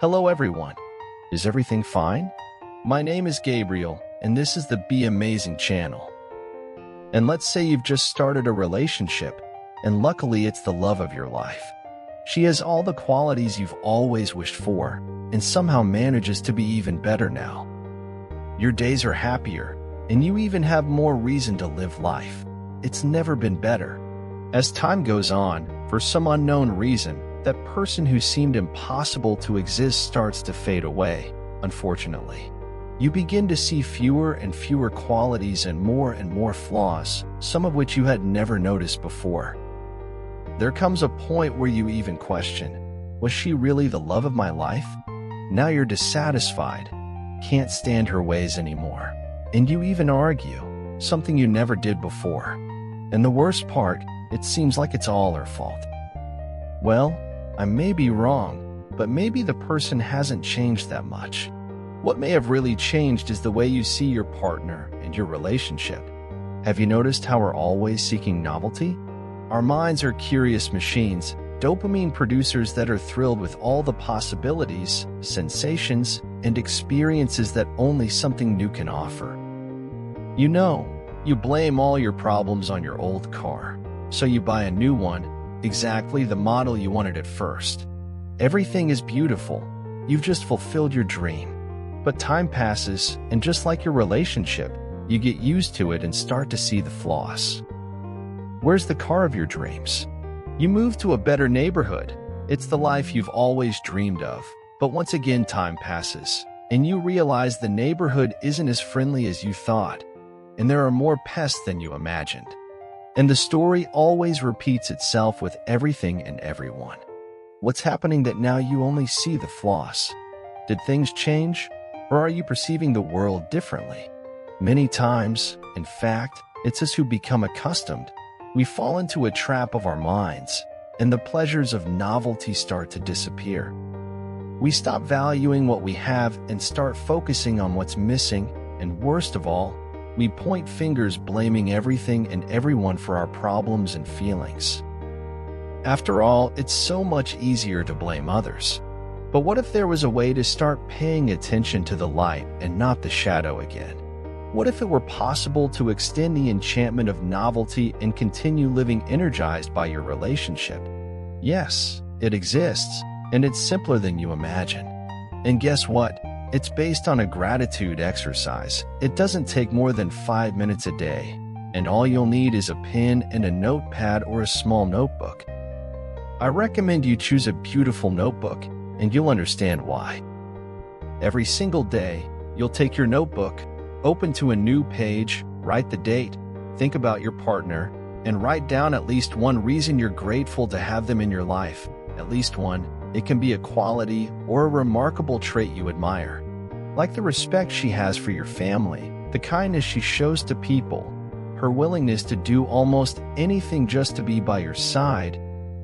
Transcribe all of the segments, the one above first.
Hello everyone. Is everything fine? My name is Gabriel, and this is the Be Amazing channel. And let's say you've just started a relationship, and luckily it's the love of your life. She has all the qualities you've always wished for, and somehow manages to be even better now. Your days are happier, and you even have more reason to live life. It's never been better. As time goes on, for some unknown reason, that person who seemed impossible to exist starts to fade away, unfortunately. You begin to see fewer and fewer qualities and more flaws, some of which you had never noticed before. There comes a point where you even question, was she really the love of my life? Now you're dissatisfied, can't stand her ways anymore, and you even argue, something you never did before. And the worst part, it seems like it's all her fault. Well, I may be wrong, but maybe the person hasn't changed that much. What may have really changed is the way you see your partner and your relationship. Have you noticed how we're always seeking novelty? Our minds are curious machines, dopamine producers that are thrilled with all the possibilities, sensations, and experiences that only something new can offer. You know, you blame all your problems on your old car, so you buy a new one, exactly the model you wanted at first. Everything is beautiful, you've just fulfilled your dream. But time passes, and just like your relationship, you get used to it and start to see the flaws. Where's the car of your dreams? You move to a better neighborhood. It's the life you've always dreamed of. But once again, time passes, and you realize the neighborhood isn't as friendly as you thought, and there are more pests than you imagined. And the story always repeats itself with everything and everyone. What's happening that now you only see the flaws? Did things change? Or are you perceiving the world differently? Many times, in fact, it's us who become accustomed. We fall into a trap of our minds, and the pleasures of novelty start to disappear. We stop valuing what we have and start focusing on what's missing, and worst of all, we point fingers blaming everything and everyone for our problems and feelings. After all, it's so much easier to blame others. But what if there was a way to start paying attention to the light and not the shadow again? What if it were possible to extend the enchantment of novelty and continue living energized by your relationship? Yes, it exists, and it's simpler than you imagine. And guess what? It's based on a gratitude exercise. It doesn't take more than 5 minutes a day, and all you'll need is a pen and a notepad or a small notebook. I recommend you choose a beautiful notebook, and you'll understand why. Every single day, you'll take your notebook, open to a new page, write the date, think about your partner, and write down at least one reason you're grateful to have them in your life. At least one. It can be a quality or a remarkable trait you admire. Like the respect she has for your family, the kindness she shows to people, her willingness to do almost anything just to be by your side,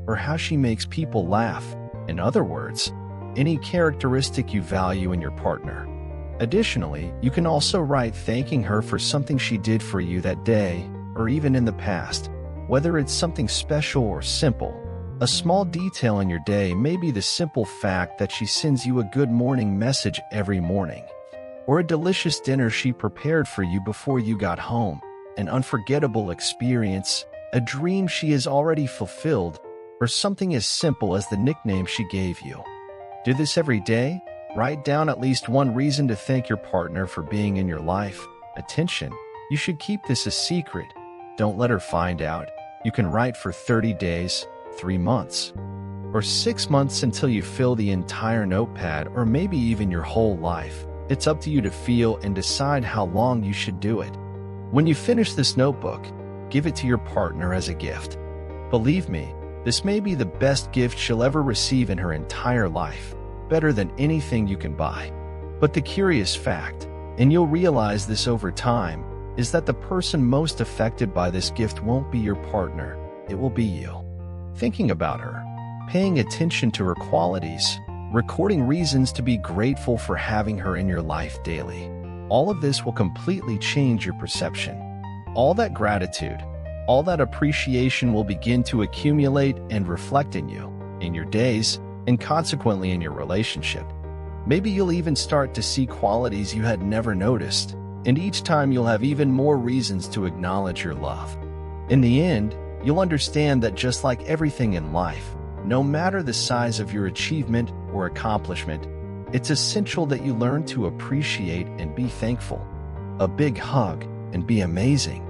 or how she makes people laugh. In other words, any characteristic you value in your partner. Additionally, you can also write thanking her for something she did for you that day, or even in the past. Whether it's something special or simple, a small detail in your day may be the simple fact that she sends you a good morning message every morning, or a delicious dinner she prepared for you before you got home, an unforgettable experience, a dream she has already fulfilled, or something as simple as the nickname she gave you. Do this every day. Write down at least one reason to thank your partner for being in your life. Attention, you should keep this a secret. Don't let her find out. You can write for 30 days, 3 months, or 6 months until you fill the entire notepad, or maybe even your whole life. It's up to you to feel and decide how long you should do it. When you finish this notebook, give it to your partner as a gift. Believe me, this may be the best gift she'll ever receive in her entire life, better than anything you can buy. But the curious fact, and you'll realize this over time, is that the person most affected by this gift won't be your partner, it will be you. Thinking about her, paying attention to her qualities, recording reasons to be grateful for having her in your life daily. All of this will completely change your perception. All that gratitude, all that appreciation will begin to accumulate and reflect in you, in your days, and consequently in your relationship. Maybe you'll even start to see qualities you had never noticed, and each time you'll have even more reasons to acknowledge your love. In the end, you'll understand that just like everything in life, no matter the size of your achievement or accomplishment, it's essential that you learn to appreciate and be thankful. A big hug and be amazing.